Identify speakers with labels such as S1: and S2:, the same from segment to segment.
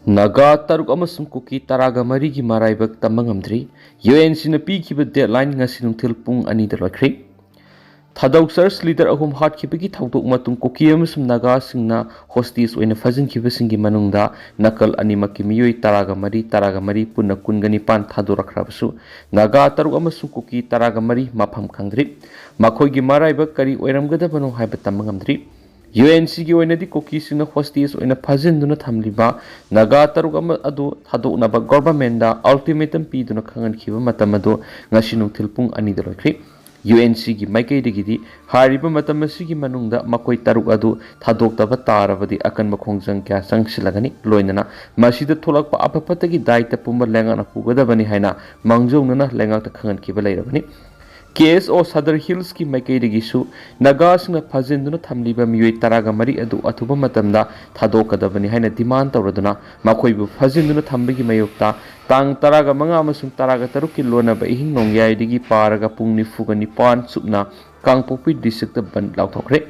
S1: Naga taruk amasung kuki taraga marigi maraibak tamangamdri UNC na pikiba deadline ngasi nungthil pung ani dalakri Thadok Search Leader ahum hatkibagi thawdok matung kuki amasum naga singna hosties oina fajinkhiba singi manungda nakal animaki miyoi taraga mari punna kungani pan thadorakhrabasu naga taruk amasung kuki taraga mari mapham khangdri makhoigi maraibak kari oiramgadabano haiba tamangamdri UNC की ओइनदी कोकीसिना hostess ओइना फाजिनदुना थमलिबा Naga तरुक अमा अदु थादोकनाबा गवर्नमेंटदा ultimatum पीदुना खंगनखिबा मतम अदु ngasi nungthil pung ani da loikri UNC की माइकैदगिदि हारिबा मतम सिगी मनुंगदा मकोइ तरुक अदु थादोक्तबा तारबदि अकन मखोंजंग क्या संगसिलगनि लोइनना मसिदा थोलकपा अपपतगी दायित्व पुंबा लेंगाना पुगदबनि हाइना मांगजौनना लेंगाकता खंगनखिबा लैरबनि केस और सदर हिल्स की मैकेदगिसु नगासना फजिंदुना थमलिबा मियोइ तरागा मरी अदु अथुबा मतमदा थादोकदबनि हाइना डिमांड तौरदुना मखोइबु फजिंदुना थमबगी मयोक्ता तांग तरागा मंगा अमसुंग तरागा तरुक की लोनबा इहिंग नोंग्याइदगी पारगा पुंग निफुगा निपान सुपना कांगपोपी डिस्ट्रिक्ट बन लाउथोखरे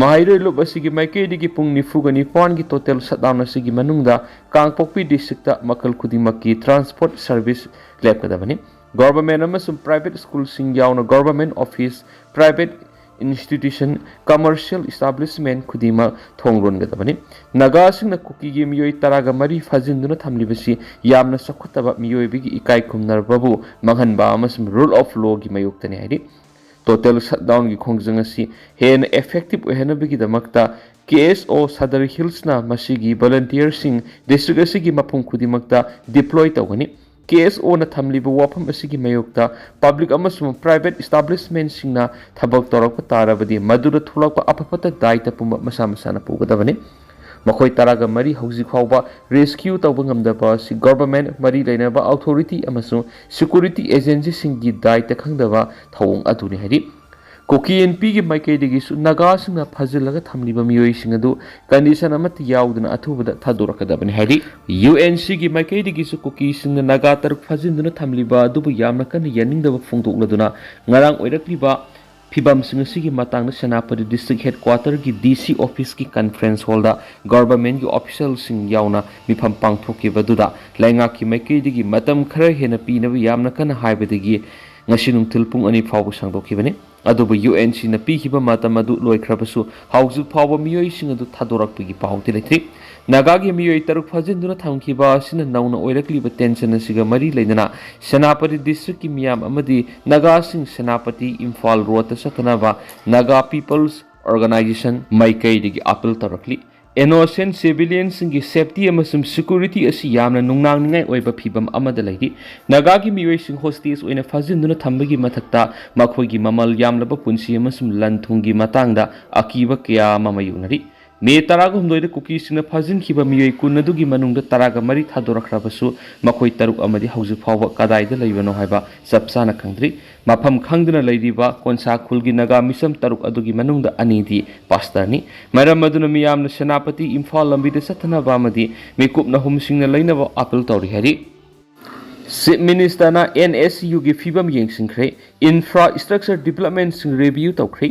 S1: माहिरोइ लुब असिगी मैकेदगी पुंग निफुगा निपान की टोटल शटडाउन असिगी मनुंगदा कांगपोपी डिस्ट्रिक्ट मकल खुदिमक्की ट्रांसपोर्ट सर्विस लेपकदबनि Government amasung private school sing yauna government office, private institution, commercial establishment khudima thongron gadabani. Naga singna kuki gi miyoi taraga mari fajinduna thamlibasi yamna sakhuttaba miyoi bigi ikai khumnar babu manghanba amasung rule of law gi mayuktani haidi. Total shutdown gi khongjang asi hen effective ohena bigi damakta KSO Sadar Hills na masigi volunteer sing district asigi mapum khudimakta deploy tawgani. KSO na thamliba wafam asigi mayokta public amasung private establishment singna thabak torakpa tarabadi madura thulakpa apapata daita pumba masa masa na pugadabani makhoi taraga mari hauji khawba rescue tawba ngamdaba si government mari lainaba authority amasung security agency singi daita khangdaba thawung aduni hari Koki NP की माइकैदगी सु Naga सिंगना फजिलगा थमलिबा मियोइ सिंगदु condition अमत याउदना अथुबदा थादोरकदबनि हारि UNC की माइकैदगी सु कोकी सिंगना नागा तरक फजिनदुना थमलिबा दुबु यामना कन यानिंगदबा फोंदोकलदुना ngarang oirakliba फिबम सिंगसिगी मातांगना सेनापति district headquarter की DC ऑफिस की कॉन्फ्रेंस हॉल दा गवर्नमेंट की ऑफिशियल सिंग याउना मिफम पांगथोकिबदुदा लाइंगा की माइकैदगी मतम खरा हेना पीनबा यामना कन हाइबदगी ngasi nungthil pung ani phawbu sangdokibani adubu UNC na pihiba matam adu loikhrabasu hauju phawba miyoi sing adu thadorakpigi pawti leithri naga gi miyoi taruk phajinduna thamkiba sina nauna oirakliba tension asiga mari leidana senapati district ki miyam amadi naga sing senapati imphal road sakanaba naga people's organization maikai digi appeal tarakli innocent civilians की safety अमसुम security असी यामना नुंगनांगनिंगाई ओइबा फिबम अमदा लैदि नागा की मियोइसिंग hostess ओइना फाजिनदुना थंबगी मथक्ता मखोइगी ममल यामलबा पुंसी अमसुम लनथुंगी मतांगदा अकीबा कया ममयुनरि मे तराग हमदोइद cookie सिंगना फाजिनखिबा मियोइ कुनदुगी मनुंगदा तरागा मरि थादोरखराबसु मखोइ तरुक अमदि हौजु फावबा कदाइदा लैबनो हाइबा सबसाना खंद्रि मफम खंगदना लैरिबा कोनसा खुलगी नागा मिसम तरुक अदुगी मनुंगदा अनिदि पास्टरनि मरम मदुना मियामना सेनापति इम्फाल लंबिदा सथनाबा अमदि मेकुपना हुमसिंगना लैनबा अपील तौरि हरि Chief Minister na NSU gi fibam yengsinkhre infrastructure development sing review tawkhre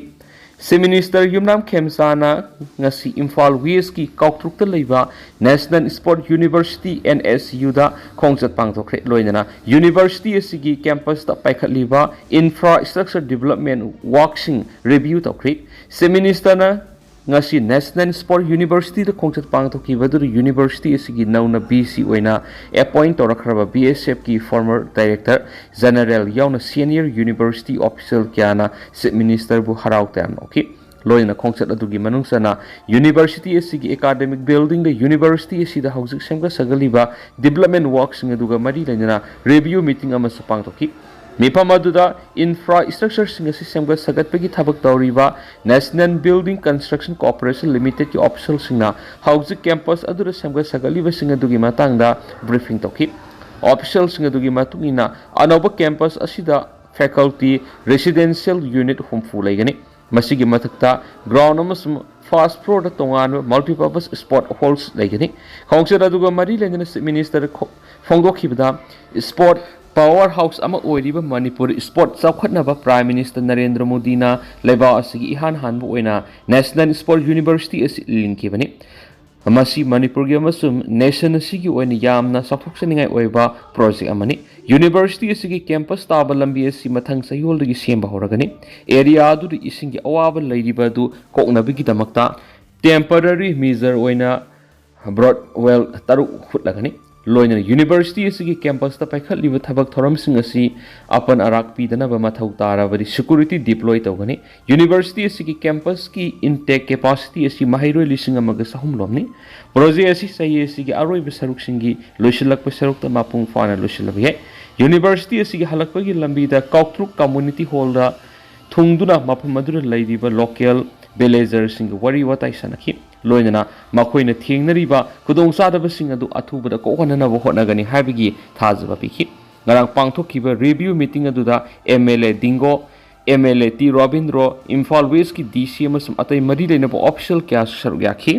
S1: Chief Minister Yumnam Khemsana ngasi Imphal West ki Kauktrukta leiba National Sport University NSU da khongjat pangthokre loinana University asigi campus ta paikhatliba infrastructure development worksing review tawkhre Chief Minister na ngasi National Sport University da khongjat pangthokibadu University asigi nauna BC oina appoint torakraba BSF ki former director general yauna senior university official kyana Chief Minister bu harauktan okay loina khongjat adugi manungsana University asigi academic building the University asida haujik semga sagaliba development works ngaduga mari lainana review meeting ama sapangthoki Mipamaduda infrastructure singa semga sagatpagi thabak tawriba National Building Construction Corporation Limited ki official singna haujik campus adura semga sagaliba singa dugi matangda briefing toki official singa dugi matungina anoba campus asida faculty residential unit humfu laigani masigi mathakta ground amasum first floor da tongan multipurpose sport halls laigani khongsa aduga mari lengana minister phongdokhibda sport powerhouse ama oiriba Manipur sport chawkhatnaba Prime Minister Narendra Modi na leba asigi ihan hanbu oina National Sport University as linkibani ꯃꯁꯤ ꯃꯅꯤꯄꯨꯔꯒꯤ ꯑꯃꯁꯨꯡ nation ꯑꯁꯤꯒꯤ ꯑꯣꯏꯅ ꯌꯥꯝꯅ ꯆꯥꯎꯊꯣꯛꯆꯅꯤꯡꯉꯥꯏ ꯑꯣꯏꯕ project ꯑꯃꯅꯤ꯫ University ꯑꯁꯤꯒꯤ campus ꯇꯥꯕ ꯂꯝꯕꯤ ꯑꯁꯤ ꯃꯊꯪ ꯆꯌꯣꯜꯗꯒꯤ ꯁꯦꯝꯕ ꯍꯧꯔꯒꯅꯤ꯫ ꯑꯦꯔꯤꯌꯥ ꯑꯗꯨꯗ ꯏꯁꯤꯡꯒꯤ ꯑꯋꯥꯕ ꯂꯩꯔꯤꯕ ꯑꯗꯨ ꯀꯣꯛꯅꯕꯒꯤꯗꯃꯛꯇ ꯇꯦꯝꯄꯔꯔꯤ ꯃꯦꯖꯔ ꯑꯣꯏꯅ ꯕ꯭ꯔꯣꯗꯋꯦꯜ 6 ꯍꯨꯠꯂꯒꯅꯤ꯫ ꯂꯣꯏꯅꯅ ꯌꯨꯅꯤꯚꯔꯁꯤꯇꯤ ꯑꯁꯤꯒꯤ ꯀꯦꯝꯄꯁꯇ ꯄꯥꯏꯈꯠꯂꯤꯕ ꯊꯕꯛ ꯊꯧꯔꯝꯁꯤꯡ ꯑꯁꯤ ꯑꯄꯟ ꯑꯔꯥꯛ ꯄꯤꯗꯅꯕ ꯃꯊꯧ ꯇꯥꯔꯕꯗꯤ ꯁꯦꯀ꯭ꯌꯨꯔꯤꯇꯤ ꯗꯤꯄ꯭ꯂꯣꯏ ꯇꯧꯒꯅꯤ꯫ ꯌꯨꯅꯤꯚꯔꯁꯤꯇꯤ ꯑꯁꯤꯒꯤ ꯀꯦꯝꯄꯁꯀꯤ ꯏꯟꯇꯦꯛ ꯀꯦꯄꯥꯁꯤꯇꯤ ꯑꯁꯤ ꯃꯍꯩꯔꯣꯏ 1,300 ꯂꯣꯝꯅꯤ꯫ ꯄ꯭ꯔꯣꯖꯦꯛ ꯑꯁꯤ ꯆꯍꯤ ꯑꯁꯤꯒꯤ ꯑꯔꯣꯏꯕ ꯁꯔꯨꯛꯁꯤꯡꯒꯤ ꯂꯣꯏꯁꯤꯜꯂꯛꯄ ꯁꯔꯨꯛꯇ ꯃꯄꯨꯡ ꯐꯥꯅ ꯂꯣꯏꯁꯤꯜꯂꯕ ꯌꯥꯏ꯫ ꯌꯨꯅꯤꯚꯔꯁꯤꯇꯤ ꯑꯁꯤꯒꯤ ꯍꯜꯂꯛꯄꯒꯤ ꯂꯝꯕꯤꯗ ꯀꯥꯎꯇ꯭ꯔꯨꯛ ꯀꯝꯃ꯭ꯌꯨꯅꯤꯇꯤ ꯍꯣꯜꯗ ꯊꯨꯡꯗꯨꯅ ꯃꯐꯝ ꯑꯗꯨꯗ ꯂꯩꯔꯤꯕ ꯂꯣꯀꯦꯜ ꯚꯤꯂꯦꯖꯔꯁꯤꯡꯒ ꯋꯥꯔꯤ ꯋꯥꯇꯥꯏ ꯁꯥꯟꯅꯈꯤ꯫ ꯂꯣꯏꯅꯅ ꯃꯈꯣꯏꯅ ꯊꯦꯡꯅꯔꯤꯕ ꯈꯨꯗꯣꯡꯆꯥꯗꯕꯁꯤꯡ ꯑꯗꯨ ꯑꯊꯨꯕꯗ ꯀꯣꯛꯍꯟꯅꯕ ꯍꯣꯠꯅꯒꯅꯤ ꯍꯥꯏꯕꯒꯤ ꯊꯥꯖꯕ ꯄꯤꯈꯤ꯫ ꯉꯔꯥꯡ ꯄꯥꯡꯊꯣꯛꯈꯤꯕ ꯔꯤꯚꯤꯌꯨ ꯃꯤꯇꯤꯡ ꯑꯗꯨꯗ MLA ꯗꯤꯡꯒꯣ, MLA T Robindro, Imphal ꯋꯦꯁꯀꯤ DC ꯑꯃꯁꯨꯡ ꯑꯇꯩ ꯃꯔꯤ ꯂꯩꯅꯕ ꯑꯣꯐꯤꯁꯤꯌꯦꯜ ꯀꯌꯥꯁꯨ ꯁꯔꯨꯛ ꯌꯥꯈꯤ꯫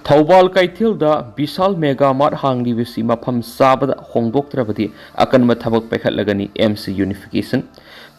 S1: ꯊꯧꯕꯥꯜ ꯀꯩꯊꯦꯜꯗ ꯕꯤꯁꯥꯜ ꯃꯦꯒꯥ ꯃꯥꯔꯠ ꯍꯥꯡꯂꯤꯕꯁꯤ ꯃꯐꯝ ꯆꯥꯕꯗ ꯍꯣꯡꯗꯣꯛꯇ꯭ꯔꯕꯗꯤ ꯑꯀꯟꯕ ꯊꯕꯛ ꯄꯥꯏꯈꯠꯂꯒꯅꯤ MC ꯌꯨꯅꯤꯐꯤꯀꯦꯁꯟ꯫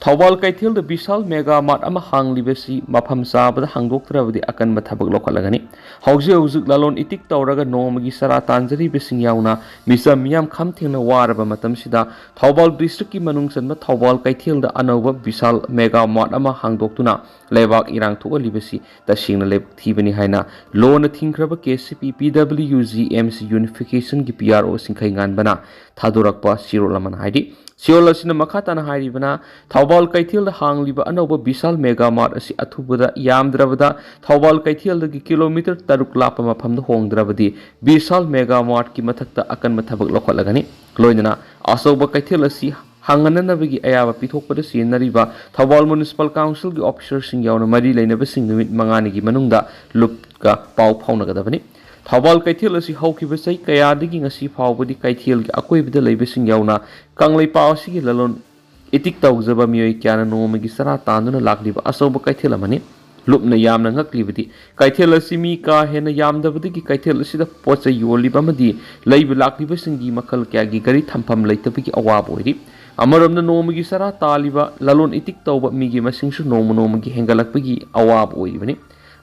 S1: ꯊꯧꯕꯥꯜ ꯀꯩꯊꯦꯜꯗ ꯕꯤꯁꯥꯜ ꯃꯦꯒꯥ ꯃꯥꯔꯠ ꯑꯃ ꯍꯥꯡꯂꯤꯕꯁꯤ ꯃꯐꯝ ꯆꯥꯕꯗ ꯍꯥꯡꯗꯣꯛꯇ꯭ꯔꯕꯗꯤ ꯑꯀꯟꯕ ꯊꯕꯛ ꯂꯧꯈꯠꯂꯒꯅꯤ꯫ ꯍꯧꯖꯤꯛ ꯂꯂꯣꯟ ꯏꯇꯤꯛ ꯇꯧꯔꯒ ꯅꯣꯡꯃꯒꯤ ꯆꯔꯥ ꯇꯥꯟꯖꯔꯤꯕꯁꯤꯡ ꯌꯥꯎꯅ ꯃꯤꯆꯝ ꯃꯤꯌꯥꯝ ꯈꯝ ꯊꯦꯡꯅ ꯋꯥꯔꯕ ꯃꯇꯝꯁꯤꯗ ꯊꯧꯕꯥꯜ ꯗꯤꯁꯇ꯭ꯔꯤꯛꯀꯤ ꯃꯅꯨꯡ ꯆꯟꯕ ꯊꯧꯕꯥꯜ ꯀꯩꯊꯦꯜꯗ ꯑꯅꯧꯕ ꯕꯤꯁꯥꯜ ꯃꯦꯒꯥ ꯃꯥꯔꯠ ꯑꯃ ꯍꯥꯡꯗꯣꯛꯇꯨꯅ ꯂꯩꯕꯥꯛ ꯏꯔꯥꯡ ꯊꯣꯛꯍꯜꯂꯤꯕꯁꯤ ꯇꯁꯦꯡꯅ ꯂꯥꯏꯕꯛ ꯊꯤꯕꯅꯤ ꯍꯥꯏꯅ ꯂꯣꯅ ꯊꯤꯡꯈ꯭ꯔꯕ KCP PWG MC ꯌꯨꯅꯤꯐꯤꯀꯦꯁꯟꯒꯤ PRO ꯁꯤꯡꯈꯩ ꯉꯥꯟꯕꯅ ꯊꯥꯗꯣꯔꯛꯄ ꯆꯦꯔꯣꯜ ꯑꯃꯅ ꯍꯥꯏꯔꯤ꯫ ꯆꯦꯔꯣꯜ ꯑꯁꯤꯅ ꯃꯈꯥ ꯇꯥꯅ ꯍꯥꯏꯔꯤꯕꯅ ꯊꯧꯕꯥꯜ ꯀꯩꯊꯦꯜꯗ ꯍꯥꯡꯂꯤꯕ ꯑꯅꯧꯕ ꯕꯤꯁꯥꯜ ꯃꯦꯒꯥ ꯃꯥꯔꯠ ꯑꯁꯤ ꯑꯊꯨꯕꯗ ꯌꯥꯝꯗ꯭ꯔꯕꯗ ꯊꯧꯕꯥꯜ ꯀꯩꯊꯦꯜꯗꯒꯤ ꯀꯤꯂꯣꯃꯤꯇꯔ 6 ꯂꯥꯞꯄ ꯃꯐꯝꯗ ꯍꯣꯡꯗ꯭ꯔꯕꯗꯤ ꯕꯤꯁꯥꯜ ꯃꯦꯒꯥ ꯃꯥꯔꯠꯀꯤ ꯃꯊꯛꯇ ꯑꯀꯟꯕ ꯊꯕꯛ ꯂꯧꯈꯠꯂꯒꯅꯤ꯫ ꯂꯣꯏꯅꯅ ꯑꯆꯧꯕ ꯀꯩꯊꯦꯜ ꯑꯁꯤ ꯍꯥꯡꯍꯟꯅꯕꯒꯤ ꯑꯌꯥꯕ ꯄꯤꯊꯣꯛꯄꯗ ꯆꯦꯟꯅꯔꯤꯕ ꯊꯧꯕꯥꯜ ꯃ꯭ꯌꯨꯅꯤꯁꯤꯄꯥꯜ ꯀꯥꯎꯟꯁꯤꯜꯒꯤ ꯑꯣꯐꯤꯁꯔꯁꯤꯡ ꯌꯥꯎꯅ ꯃꯔꯤ ꯂꯩꯅꯕꯁꯤꯡ ꯅꯨꯃꯤꯠ 5ꯅꯤꯒꯤ ꯃꯅꯨꯡꯗ ꯂꯨꯞꯀ ꯄꯥꯎ ꯐꯥꯎꯅꯒꯗꯕꯅꯤ꯫ ꯊꯧꯕꯥꯜ ꯀꯩꯊꯦꯜ ꯑꯁꯤ ꯍꯧꯈꯤꯕ ꯆꯍꯤ ꯀꯌꯥꯗꯒꯤ ꯉꯁꯤ ꯐꯥꯎꯕꯗꯤ ꯀꯩꯊꯦꯜꯒꯤ ꯑꯀꯣꯏꯕꯗ ꯂꯩꯕꯁꯤꯡ ꯌꯥꯎꯅ ꯀꯪꯂꯩꯄꯥꯛ ꯑꯁꯤꯒꯤ ꯂꯂꯣꯟ ꯏꯇꯤꯛ ꯇꯧꯖꯕ ꯃꯤꯑꯣꯏ ꯀꯌꯥꯅ ꯅꯣꯡꯃꯒꯤ ꯆꯔꯥ ꯇꯥꯟꯗꯨꯅ ꯂꯥꯛꯂꯤꯕ ꯑꯆꯧꯕ ꯀꯩꯊꯦꯜ ꯑꯃꯅꯤ꯫ ꯂꯨꯞꯅ ꯌꯥꯝꯅ ꯉꯛꯂꯤꯕꯗꯤ ꯀꯩꯊꯦꯜ ꯑꯁꯤ ꯃꯤ ꯀꯥ ꯍꯦꯟꯅ ꯌꯥꯝꯗꯕꯗꯒꯤ ꯀꯩꯊꯦꯜ ꯑꯁꯤꯗ ꯄꯣꯠꯆꯩ ꯌꯣꯜꯂꯤꯕ ꯑꯃꯗꯤ ꯂꯩꯕ ꯂꯥꯛꯂꯤꯕꯁꯤꯡꯒꯤ ꯃꯈꯜ ꯀꯌꯥꯒꯤ ꯒꯥꯔꯤ ꯊꯝꯐꯝ ꯂꯩꯇꯕꯒꯤ ꯑꯋꯥꯕ ꯑꯣꯏꯔꯤ꯫ ꯑꯃꯔꯣꯝꯗ ꯅꯣꯡꯃꯒꯤ ꯆꯔꯥ ꯇꯥꯜꯂꯤꯕ ꯂꯂꯣꯟ ꯏꯇꯤꯛ ꯇꯧꯕ ꯃꯤꯒꯤ ꯃꯁꯤꯡꯁꯨ ꯅꯣꯡꯃꯒꯤ ꯍꯦꯟꯒꯠꯂꯛꯄꯒꯤ ꯑꯋꯥꯕ ꯑꯣꯏꯔꯤꯕꯅꯤ꯫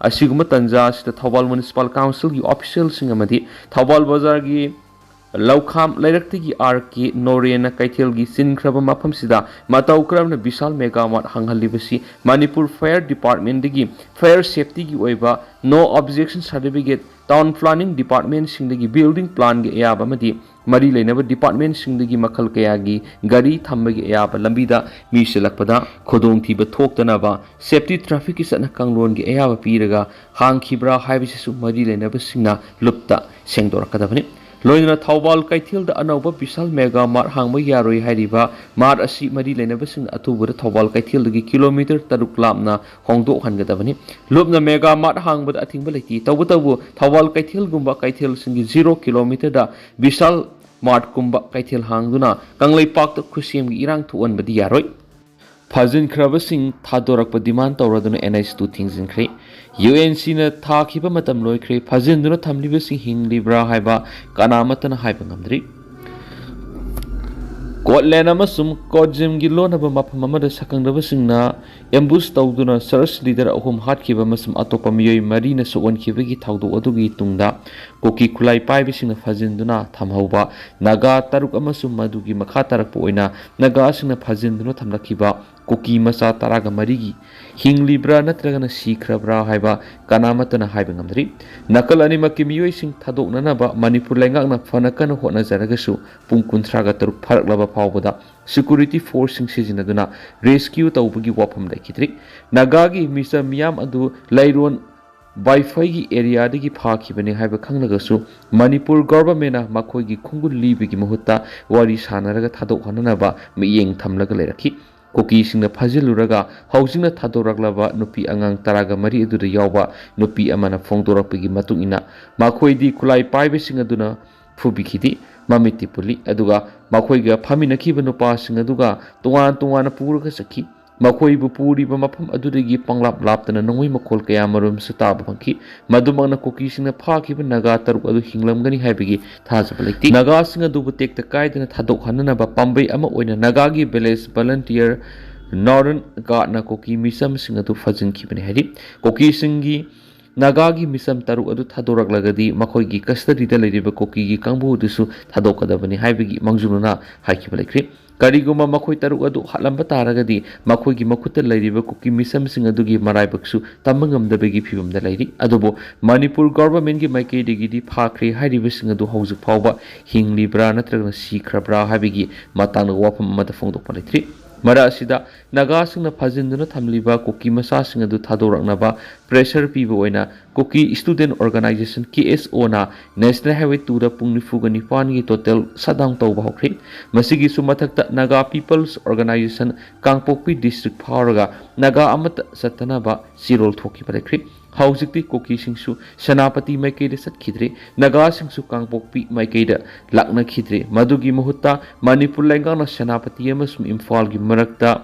S1: ꯑꯁꯤꯒꯨꯝꯕ ꯇꯟꯖꯥ ꯑꯁꯤꯗ ꯊꯧꯕꯥꯜ ꯃ꯭ꯌꯨꯅꯤꯁꯤꯄꯥꯜ ꯀꯥꯎꯟꯁꯤꯜꯒꯤ ꯑꯣꯐꯤꯁꯤꯌꯦꯜꯁꯤꯡ ꯑꯃꯗꯤ ꯊꯧꯕꯥꯜ ꯕꯖꯥꯔꯒꯤ ꯂꯧꯈꯥꯝ ꯂꯩꯔꯛꯇꯒꯤ RK ꯅꯣꯔꯦꯟꯅ ꯀꯩꯊꯦꯜꯒꯤ ꯆꯤꯟꯈ꯭ꯔꯕ ꯃꯐꯝꯁꯤꯗ ꯃꯇꯧ ꯀꯔꯝꯅ ꯕꯤꯁꯥꯜ ꯃꯦꯒꯥ ꯃꯥꯔꯠ ꯍꯥꯡꯍꯜꯂꯤꯕꯁꯤ ꯃꯅꯤꯄꯨꯔ ꯐꯥꯌꯔ ꯗꯤꯄꯥꯔꯠꯃꯦꯟꯠꯗꯒꯤ ꯐꯥꯌꯔ ꯁꯦꯐꯇꯤꯒꯤ ꯑꯣꯏꯕ no objection certificate, town planning ꯗꯤꯄꯥꯔꯠꯃꯦꯟꯠꯁꯤꯡꯗꯒꯤ ꯕꯤꯜꯗꯤꯡ ꯄ꯭ꯂꯥꯟꯒꯤ ꯑꯌꯥꯕ ꯑꯃꯗꯤ ꯃꯔꯤ ꯂꯩꯅꯕ ꯗꯤꯄꯥꯔꯠꯃꯦꯟꯠꯁꯤꯡꯗꯒꯤ ꯃꯈꯜ ꯀꯌꯥꯒꯤ ꯒꯥꯔꯤ ꯊꯝꯕꯒꯤ ꯑꯌꯥꯕ ꯂꯝꯕꯤꯗ ꯃꯤ ꯆꯦꯜꯂꯛꯄꯗ ꯈꯨꯗꯣꯡꯊꯤꯕ ꯊꯣꯛꯇꯅꯕ ꯁꯦꯐꯇꯤ ꯇ꯭ꯔꯥꯐꯤꯛꯀꯤ ꯆꯠꯅ ꯀꯥꯡꯂꯣꯟꯒꯤ ꯑꯌꯥꯕ ꯄꯤꯔꯒ ꯍꯥꯡꯈꯤꯕ꯭ꯔꯥ ꯍꯥꯏꯕꯁꯤꯁꯨ ꯃꯔꯤ ꯂꯩꯅꯕꯁꯤꯡꯅ ꯂꯨꯞꯇ ꯁꯦꯡꯗꯣꯔꯛꯀꯗꯕꯅꯤ꯫ ꯂꯣꯏꯅꯅ ꯊꯧꯕꯥꯜ ꯀꯩꯊꯦꯜꯗ ꯑꯅꯧꯕ ꯕꯤꯁꯥꯜ ꯃꯦꯒꯥ ꯃꯥꯔꯠ ꯍꯥꯡꯕ ꯌꯥꯔꯣꯏ ꯍꯥꯏꯔꯤꯕ ꯃꯥꯔꯠ ꯑꯁꯤ ꯃꯔꯤ ꯂꯩꯅꯕꯁꯤꯡꯅ ꯑꯊꯨꯕꯗ ꯊꯧꯕꯥꯜ ꯀꯩꯊꯦꯜꯗꯒꯤ ꯀꯤꯂꯣꯃꯤꯇꯔ 6 ꯂꯥꯞꯅ ꯍꯣꯡꯗꯣꯛꯍꯟꯒꯗꯕꯅꯤ꯫ ꯂꯨꯞꯅ ꯃꯦꯒꯥ ꯃꯥꯔꯠ ꯍꯥꯡꯕꯗ ꯑꯊꯤꯡꯕ ꯂꯩꯇꯦ꯫ ꯇꯧꯕꯇꯕꯨ ꯊꯧꯕꯥꯜ ꯀꯩꯊꯦꯜꯒꯨꯝꯕ ꯀꯩꯊꯦꯜꯁꯤꯡꯒꯤ 0 ꯀꯤꯂꯣꯃꯤꯇꯔꯗ ꯕꯤꯁꯥꯜ ꯃꯥꯔꯠꯀꯨꯝꯕ ꯀꯩꯊꯦꯜ ꯍꯥꯡꯗꯨꯅ ꯀꯪꯂꯩꯄꯥꯛꯇ ꯈꯨꯠꯁꯦꯝꯒꯤ ꯏꯔꯥꯡ ꯊꯣꯛꯍꯟꯕꯗꯤ ꯌꯥꯔꯣꯏ꯫ ꯐꯥꯖꯤꯟꯈ꯭ꯔꯕꯁꯤꯡ ꯊꯥꯗꯣꯔꯛꯄ ꯗꯤꯃꯥꯟ ꯇꯧꯔꯗꯨꯅ NH2 ꯊꯤꯡꯖꯤꯟꯈ꯭ꯔꯦ꯫ UNCꯅ ꯊꯥꯈꯤꯕ ꯃꯇꯝ ꯂꯣꯏꯈ꯭ꯔꯦ, ꯐꯥꯖꯤꯟꯗꯨꯅ ꯊꯝꯂꯤꯕꯁꯤꯡ ꯍꯤꯡꯂꯤꯕ꯭ꯔꯥ ꯍꯥꯏꯕ ꯀꯅꯥꯃꯠꯇꯅ ꯍꯥꯏꯕ ꯉꯝꯗ꯭ꯔꯤ꯫ ꯀꯣꯠꯂꯦꯟ ꯑꯃꯁꯨꯡ ꯀꯣꯠꯖꯤꯝꯒꯤ ꯂꯣꯟꯅꯕ ꯃꯐꯝ ꯑꯃꯗ ꯁꯛꯈꯪꯗꯕꯁꯤꯡꯅ ꯑꯦꯝꯕꯨꯁ ꯇꯧꯗꯨꯅ ꯆꯔꯆ ꯂꯤꯗꯔ 3 ꯍꯥꯠꯈꯤꯕ ꯑꯃꯁꯨꯡ ꯑꯇꯣꯞꯄ ꯃꯤꯑꯣꯏ 4ꯅ ꯁꯣꯛꯍꯟꯈꯤꯕꯒꯤ ꯊꯧꯗꯣꯛ ꯑꯗꯨꯒꯤ ꯇꯨꯡꯗ ꯀꯨꯀꯤ ꯈꯨꯠꯂꯥꯏ ꯄꯥꯏꯕꯁꯤꯡꯅ ꯐꯥꯖꯤꯟꯗꯨꯅ ꯊꯝꯍꯧꯕ ꯅꯥꯒꯥ 3 ꯑꯃꯁꯨꯡ ꯃꯗꯨꯒꯤ ꯃꯈꯥ ꯇꯥꯔꯛꯄ ꯑꯣꯏꯅ ꯅꯥꯒꯥꯁꯤꯡꯅ ꯐꯥꯖꯤꯟꯗꯨꯅ ꯊꯝꯂꯛꯈꯤꯕ ꯀꯨꯀꯤ ꯃꯆꯥ 13ꯒꯤ ꯍꯤꯡꯂꯤꯕ꯭ꯔꯥ ꯅꯠꯇ꯭ꯔꯒꯅ ꯁꯤꯈ꯭ꯔꯕ꯭ꯔꯥ ꯍꯥꯏꯕ ꯀꯅꯥꯃꯠꯇꯅ ꯍꯥꯏꯕ ꯉꯝꯗ꯭ꯔꯤ꯫ ꯅꯥꯀꯜ ꯑꯅꯤꯃꯛꯀꯤ ꯃꯤꯑꯣꯏꯁꯤꯡ ꯊꯥꯗꯣꯛꯅꯅꯕ ꯃꯅꯤꯄꯨꯔ ꯂꯩꯉꯥꯛꯅ ꯐꯅ ꯀꯟꯅ ꯍꯣꯠꯅꯖꯔꯒꯁꯨ ꯄꯨꯡ 33 ꯐꯥꯔꯛꯂꯕ ꯐꯥꯎꯕꯗ ꯁꯦꯀ꯭ꯌꯨꯔꯤꯇꯤ ꯐꯣꯔꯁꯁꯤꯡ ꯁꯤꯖꯤꯟꯅꯗꯨꯅ ꯔꯦꯁꯀ꯭ꯌꯨ ꯇꯧꯕꯒꯤ ꯋꯥꯐꯝ ꯂꯩꯈꯤꯗ꯭ꯔꯤ꯫ ꯅꯥꯒꯥꯒꯤ ꯃꯤꯆꯝ ꯃꯤꯌꯥꯝ ꯑꯗꯨ ꯂꯩꯔꯣꯟ ꯕꯥꯏꯐꯩꯒꯤ ꯑꯦꯔꯤꯌꯥꯗꯒꯤ ꯐꯥꯈꯤꯕꯅꯤ ꯍꯥꯏꯕ ꯈꯪꯂꯒꯁꯨ ꯃꯅꯤꯄꯨꯔ ꯒꯚꯔꯟꯃꯦꯟꯠꯅ ꯃꯈꯣꯏꯒꯤ ꯈꯣꯡꯒꯨꯜ ꯂꯤꯕꯒꯤ ꯃꯍꯨꯠꯇ ꯋꯥꯔꯤ ꯁꯥꯅꯔꯒ ꯊꯥꯗꯣꯛꯍꯟꯅꯅꯕ ꯃꯤꯠꯌꯦꯡ ꯊꯝꯂꯒ ꯂꯩꯔꯛꯈꯤ꯫ ꯀꯨꯀꯤꯁꯤꯡꯅ ꯐꯥꯖꯤꯜꯂꯨꯔꯒ ꯍꯧꯖꯤꯛꯅ ꯊꯥꯗꯣꯔꯛꯂꯕ ꯅꯨꯄꯤ ꯑꯉꯥꯡ 13 ꯑꯗꯨꯗ ꯌꯥꯎꯕ ꯅꯨꯄꯤ ꯑꯃꯅ ꯐꯣꯡꯗꯣꯔꯛꯄꯒꯤ ꯃꯇꯨꯡ ꯏꯟꯅ ꯃꯈꯣꯏꯗꯤ ꯈꯨꯠꯂꯥꯏ ꯄꯥꯏꯕꯁꯤꯡ ꯑꯗꯨꯅ ꯐꯨꯕꯤꯈꯤꯗꯦ, ꯃꯃꯤꯠꯇꯤ ꯄꯨꯜꯂꯤ, ꯑꯗꯨꯒ ꯃꯈꯣꯏꯒ ꯐꯝꯃꯤꯟꯅꯈꯤꯕ ꯅꯨꯄꯥꯁꯤꯡ ꯑꯗꯨꯒ ꯇꯣꯉꯥꯟ ꯄꯨꯔꯒ ꯆꯠꯈꯤ꯫ ꯃꯈꯣꯏꯕꯨ ꯄꯨꯔꯤꯕ ꯃꯐꯝ ꯑꯗꯨꯗꯒꯤ ꯄꯪꯂꯥꯞ ꯂꯥꯞꯇꯅ ꯅꯣꯡꯃꯩ ꯃꯈꯣꯜ ꯀꯌꯥꯃꯔꯨꯝꯁꯨ ꯇꯥꯕ ꯐꯪꯈꯤ꯫ ꯃꯗꯨꯃꯛꯅ ꯀꯨꯀꯤꯁꯤꯡꯅ ꯐꯥꯈꯤꯕ ꯅꯥꯒꯥ 3 ꯑꯗꯨ ꯍꯤꯡꯂꯝꯒꯅꯤ ꯍꯥꯏꯕꯒꯤ ꯊꯥꯖꯕ ꯂꯩꯇꯦ꯫ ꯅꯥꯒꯥꯁꯤꯡ ꯑꯗꯨꯕꯨ ꯇꯦꯛꯇ ꯀꯥꯏꯗꯅ ꯊꯥꯗꯣꯛꯍꯟꯅꯅꯕ ꯄꯥꯝꯕꯩ ꯑꯃ ꯑꯣꯏꯅ ꯅꯥꯒꯥꯒꯤ ꯚꯤꯂꯦꯖ ꯚꯂꯟꯇꯤꯌꯔ ꯅꯣꯔꯗꯟ ꯒꯥꯔꯗꯅ ꯀꯨꯀꯤ ꯃꯤꯆꯝꯁꯤꯡ ꯑꯗꯨ ꯐꯥꯖꯤꯟꯈꯤꯕꯅꯤ ꯍꯥꯏꯔꯤ꯫ ꯀꯨꯀꯤꯁꯤꯡꯒꯤ Nagagi misam taruk adu thadoraklagadi makhoi custody da leiriba koki gi kangbu dusu thadokadabani haibagi mangjuluna hakiba lekri kariguma makhoi taruk adu halamba taragadi makhoi gi makutta leiriba koki misam sing adugi maraibaksu tamangamdabagi phibamda leiri adubo Manipur government gi maikei degi phakre hairiba sing adu haujuk phawba hinglibra natragna sikrabra haibagi matang wafam amada phongdokpa lekri Mara asida naga singna phajinduna thamliba koki masa sing adu thadoraknaba pressure piba oina koki student organization KSO na National Highway 2 da pungnifuga nipan gi total sadang tawba hokri masigi sumathakta Naga People's Organization Kangpokpi district pharaga naga amat satanaba sirol thoki parekri Haujikti koki singsu Sanapati maikei da satkidre naga singsu Kangpokpi maikei da lakna khidre madugi mahutta Manipur laingana Sanapati amasum Imphal gi marakta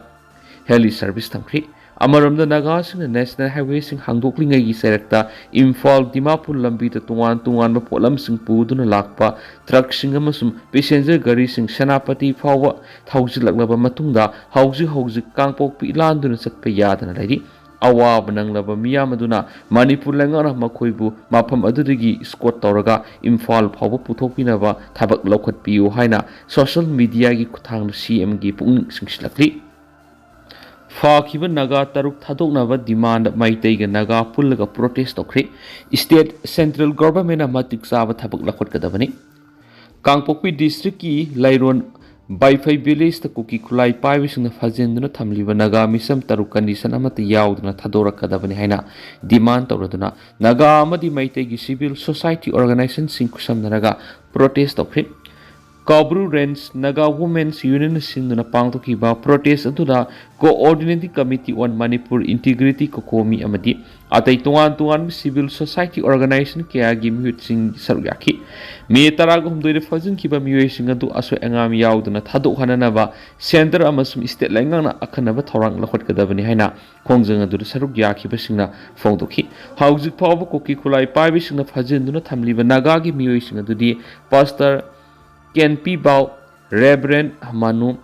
S1: heli service thamkri amaramda naga singna National Highway sing hangdoklingai gi serakta Imphal Dimapur lambi da tungan ba polam sing puduna lakpa truck sing amasum passenger gari sing Sanapati phawwa thaujilaknaba matungda hauji Kangpokpi landuna satpa yadana lairi awab nanglaba miyam aduna Manipur langana makhoibu mafam adudagi squat tawraga Imphal phawba puthokpinaba thabak laukhatpiu haina social media gi kuthang CM gi pungning singsilakli Fakiba naga taruk thadoknaba demand Meetei ga naga pullaga protest tokre state central government matik saba thabak laukhatkadabani Kangpokpi district ki lairon Baifai village ta kuki kulai paibising na fajenduna thamliba naga misam taru condition amata yauduna thadorakadabani haina demand tawraduna naga amadi Meitei gi civil society organization sing kusamnaraga protest tokre Kabru Range Naga Women's Union sinduna pangtokiba protest aduna coordinating committee on Manipur integrity kokomi amadi atai tungan civil society organization kaya gi mihut sing saryaki me taraga humdoi fajin kiba mioi sing adu aso engam yauduna thadok hananaba center amasum state laingana akhanaba thorang lakhot kadabani haina khongjang adu saruk yakhiba singna phongdoki haujik phawba koki khulai paibi singna fajinduna thamliba naga gi mioi sing adu di pastor Ken Pi Bao, Reverend Manu,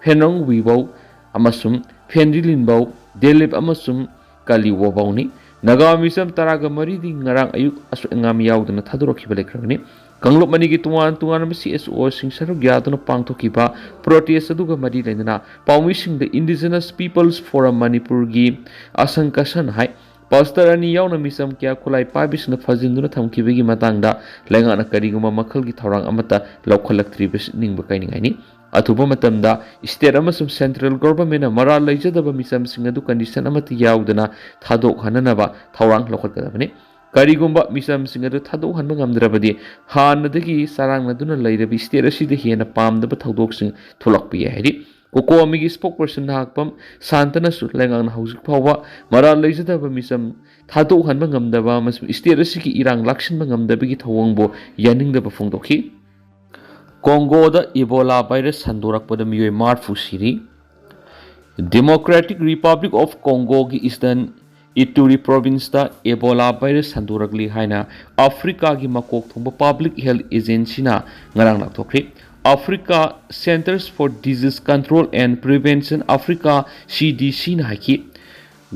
S1: Henong Wibao, Amasum, Fendrilin Bao, Delip Amasum, Kali Waboni, Naga Misam Taraga Maridi, Narang Ayuk, Asu Engam Yaudana Tadoroki Belekrani, Kanglop Manigi Tuan CSO Sing Sarugyatana Pangtokiba, Protest Aduga Madilena, Pawishing the Indigenous Peoples Forum Manipur Gi, Asankasan Hai. Pastor ani yauna misam kya kulai pabis na fajinduna thamkibegi matangda lengana kariguma makhal gi thorang amata laukhalaktribes ningba kainingaini athuba matamda state amasum central government mara leijadaba misam singadu condition amati yaudana thadok hananaba thorang laukhalkadabani karigumba misam singadu thadok hanba ngamdrabadi hanadagi sarangna leirabi state asida hena pamdaba thodok sing thulakpi hairi Koko amigi spokesperson hakpam santana su lengang na hausik phawwa mara leijadaba misam thadok hanba ngamdaba masum state asigi irang lakshinba ngamdabagi thawangbo yaningdaba phongdokhi Congo da Ebola virus sandorakpada miyoi marfu siri Democratic Republic of Congo gi Eastern Ituri province da Ebola virus sandorakli haina Africa gi makok thongba public health agency na ngarang nakthokri Africa Centers for Disease Control and Prevention Africa CDC na haki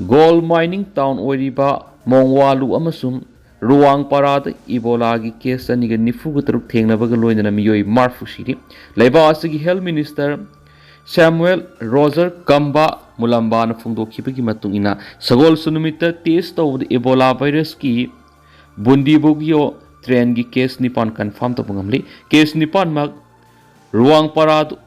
S1: gold mining town oiriba Mongwalu amasum Ruang Parada Ebola gi case aniga nifuga taruk thengnabaga loinana miyoi marfu siri laiba asigi health minister Samuel Roger Kamba Mulamba na phongdokhibagi matungina sagol sunumita test tawd Ebola virus ki bundi bogio train gi case nipan confirm tapungamli case nipan mag Ruang Parado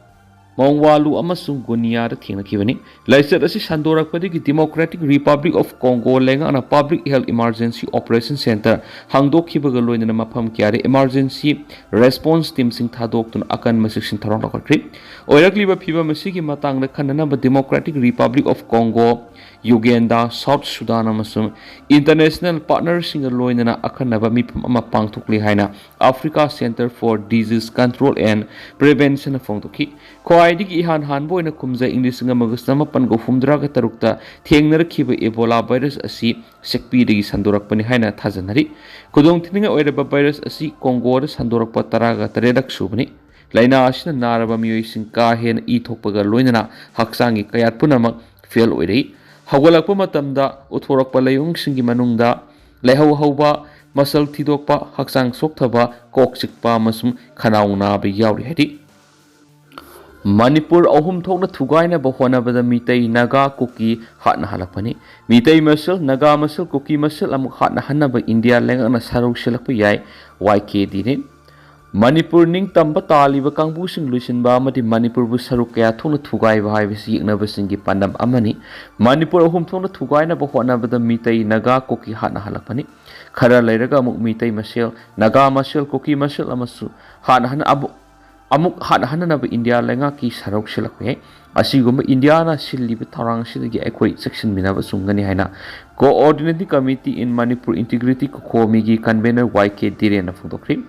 S1: Mongwalu amasung Gunia Thingakibani. Laisat asi Sandorakpadi Democratic Republic of Congo lenga na Public Health Emergency Operation Center hangdokhibaga loina mafam kyare emergency response team sing thadok tun akan masik tharong lakri. Oirakliba phiba masigi matangda khanana Democratic Republic of Congo Uganda, South Sudan amasung international partners sing loina akanaba mipam ama pangthokli haina Africa Center for Disease Control and Prevention phongdokhi. Khoaidigi ihan hanbo ina kumza English nga magasama pan go humdra ga tarukta thengnar khiba Ebola virus asi sekpi digi sandorakpani haina thajanari Khudong thininga oiraba virus asi Congo da sandorakpa taraga taredak subani laina asina naraba miyoi sing ka hen I thokpaga loinana haksangi kayat punamak fail oirei hawalakpa matamda uthorakpa layung singi manungda Lehau hauba masal thidokpa haksang sokthaba kok chikpa amasung khanau naba yauri hedi Manipur ahum thokna thugaina ba honabada Meetei Naga Kuki hatna halakpani Meetei masal Naga masal Kuki masal amuk hatna hanaba India lengana sarau silakpa yai YK dine Manipur ning tamba taliba kangbu sing luisinba amadi Manipur bu saruk kaya thokna thugai ba haibasi yiknaba singi pandam amani Manipur ahum thokna thugaina ba honabada Meetei Naga Kuki hatna halakpani khara lairaga amuk Meetei masal Naga masal Kuki masal amasu hatna hana amuk hanaba India lenga ki sarok silakwe asigumba India na silliba tharang sidagi ekoi section minaba sungani haina coordinating committee in Manipur integrity kokomi gi convener YK dire na phudokri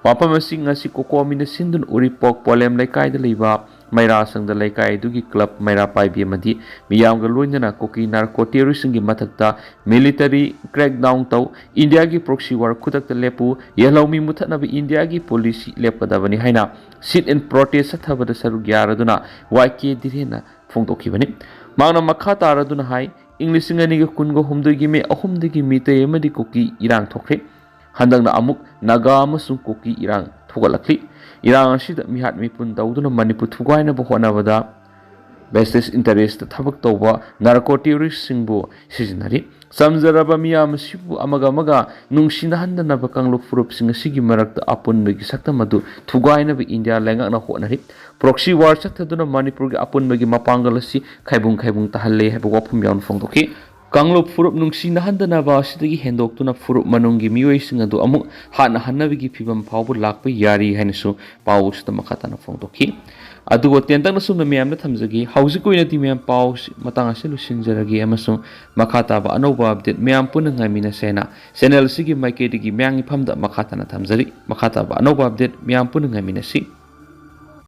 S1: wapamasi ngasi kokomi na sindun uripok polem laikai da leiba maira sangda laikai dugi club maira paibi amadi miyam ga loinana koki narco terrorism gi mathakta military crackdown tau India gi proxy war khudak lepu yelawmi muthanaba India gi policy lepkadabani haina sit and protest thabada saru gyaraduna YK direna phongtokibani mangna makha taraduna hai English ngani ga kungo humdagi me ahumdagi Meetei amadi koki irang thokre handangna amuk Naga amasung Kuki irang thugalakli irang asida mihat mipun dauduna Manipur thugaina ba honabada vested interest thabak tawba narco terrorist singbu sijinari samjaraba miyam sibu amaga nungsina handana ba kangluk furup singa sigi marakta apunbagi sakta madu thugaina ba India lenga na honari proxy war chathaduna Manipur gi apunbagi mapangalasi khaibung tahalle haba wapum yawn phongdoki Kanglop furup nungsina handana ba sidagi hendok furup manunggi mioi singa do amuk hanabigi phibam phawbu lakpa yari hainasu pawu sita makhatana phongdoki adugo tentang na sumna miyam na thamjagi hauji koina ti miyam pawu matang ase lusinjaragi amasung makhata ba anoba update miyam puna ngamina sena channel sigi maike digi myangi phamda makhatana thamjari makhata ba anoba update miyam puna ngamina si